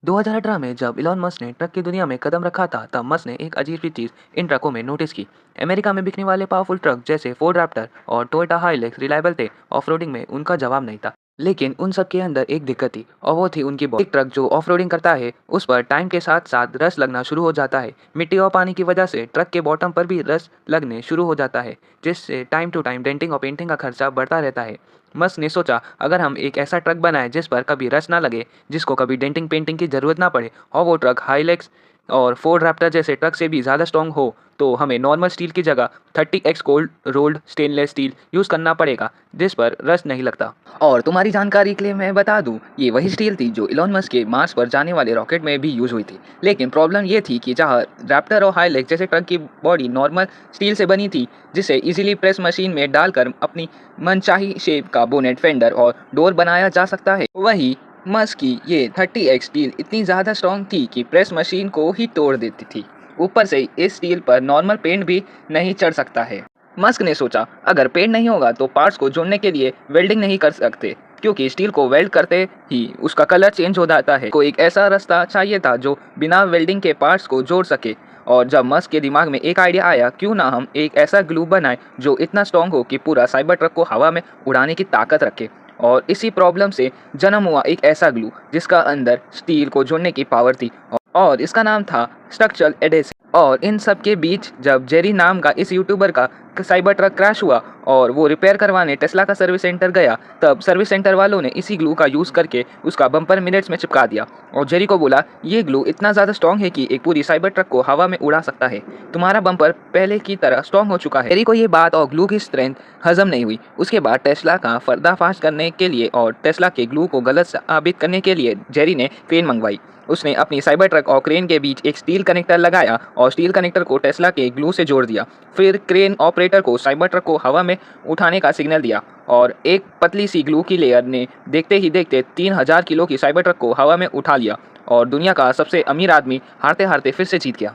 2018 में जब Elon Musk ने ट्रक की दुनिया में कदम रखा था, तब मस्क ने एक अजीब सी चीज़ इन ट्रकों में नोटिस की। अमेरिका में बिकने वाले पावरफुल ट्रक जैसे फोर्ड रैप्टर और टोयोटा हाइलक्स रिलायबल थे, ऑफरोडिंग में उनका जवाब नहीं था। लेकिन उन सब के अंदर एक दिक्कत थी और वो थी उनकी बॉडी। एक ट्रक जो ऑफरोडिंग करता है उस पर टाइम के साथ साथ रस लगना शुरू हो जाता है। मिट्टी और पानी की वजह से ट्रक के बॉटम पर भी रस लगने शुरू हो जाता है, जिससे टाइम टू टाइम डेंटिंग और पेंटिंग का खर्चा बढ़ता रहता है। मस्क ने सोचा, अगर हम एक ऐसा ट्रक बनाएं जिस पर कभी रस ना लगे, जिसको कभी डेंटिंग पेंटिंग की ज़रूरत ना पड़े, और वो ट्रक हाइलैक्स और फोर्ड रैप्टर जैसे ट्रक से भी ज़्यादा स्ट्रॉन्ग हो, तो हमें नॉर्मल स्टील की जगह 30x gold rolled stainless steel use करना पड़ेगा, जिस पर रस नहीं लगता। और तुम्हारी जानकारी के लिए मैं बता दूं, ये वही स्टील थी जो इलॉन मस्क के मार्स पर जाने वाले रॉकेट में भी यूज़ हुई थी। लेकिन प्रॉब्लम ये थी कि जहाँ रैप्टर और हाइलैक्स जैसे ट्रक की बॉडी नॉर्मल स्टील से बनी थी, जिसे इजीली प्रेस मशीन में डालकर अपनी मनचाही शेप का बोनेट, फेंडर और डोर बनाया जा सकता है, वही मस्क की ये 30x स्टील इतनी ज़्यादा स्ट्रॉन्ग थी कि प्रेस मशीन को ही तोड़ देती थी। ऊपर से इस स्टील पर नॉर्मल पेंट भी नहीं चढ़ सकता है। मस्क ने सोचा, अगर पेंट नहीं होगा तो पार्ट्स को जोड़ने के लिए वेल्डिंग नहीं कर सकते, क्योंकि स्टील को वेल्ड करते ही उसका कलर चेंज हो जाता है। को एक ऐसा रास्ता चाहिए था जो बिना वेल्डिंग के पार्ट्स को जोड़ सके। और जब मस्क के दिमाग में एक आइडिया आया, क्यों ना हम एक ऐसा ग्लू बनाएं जो इतना स्ट्रॉन्ग हो कि पूरा साइबर ट्रक को हवा में उड़ाने की ताकत रखे। और इसी प्रॉब्लम से जन्म हुआ एक ऐसा ग्लू जिसका अंदर स्टील को जोड़ने की पावर थी, और इसका नाम था स्ट्रक्चरल एडेसिव। और इन सब के बीच जब जेरी नाम का इस यूट्यूबर का साइबर ट्रक क्रैश हुआ और वो रिपेयर करवाने टेस्ला का सर्विस सेंटर गया, तब सर्विस सेंटर वालों ने इसी ग्लू का यूज़ करके उसका बम्पर मिनट्स में चिपका दिया और जेरी को बोला, ये ग्लू इतना ज़्यादा स्ट्रॉन्ग है कि एक पूरी साइबर ट्रक को हवा में उड़ा सकता है। तुम्हारा बम्पर पहले की तरह स्ट्रॉन्ग हो चुका है। जेरी को ये बात और ग्लू की स्ट्रेंथ हजम नहीं हुई। उसके बाद टेस्ला का पर्दाफाश करने के लिए और टेस्ला के ग्लू को गलत साबित करने के लिए जेरी ने क्रेन मंगवाई। उसने अपनी साइबर ट्रक और क्रेन के बीच एक स्टील कनेक्टर लगाया और स्टील कनेक्टर को टेस्ला के ग्लू से जोड़ दिया। फिर क्रेन ऑपरेटर को साइबर ट्रक को हवा में उठाने का सिग्नल दिया और एक पतली सी ग्लू की लेयर ने देखते ही देखते 3000 किलो की साइबर ट्रक को हवा में उठा लिया और दुनिया का सबसे अमीर आदमी हारते हारते फिर से जीत गया।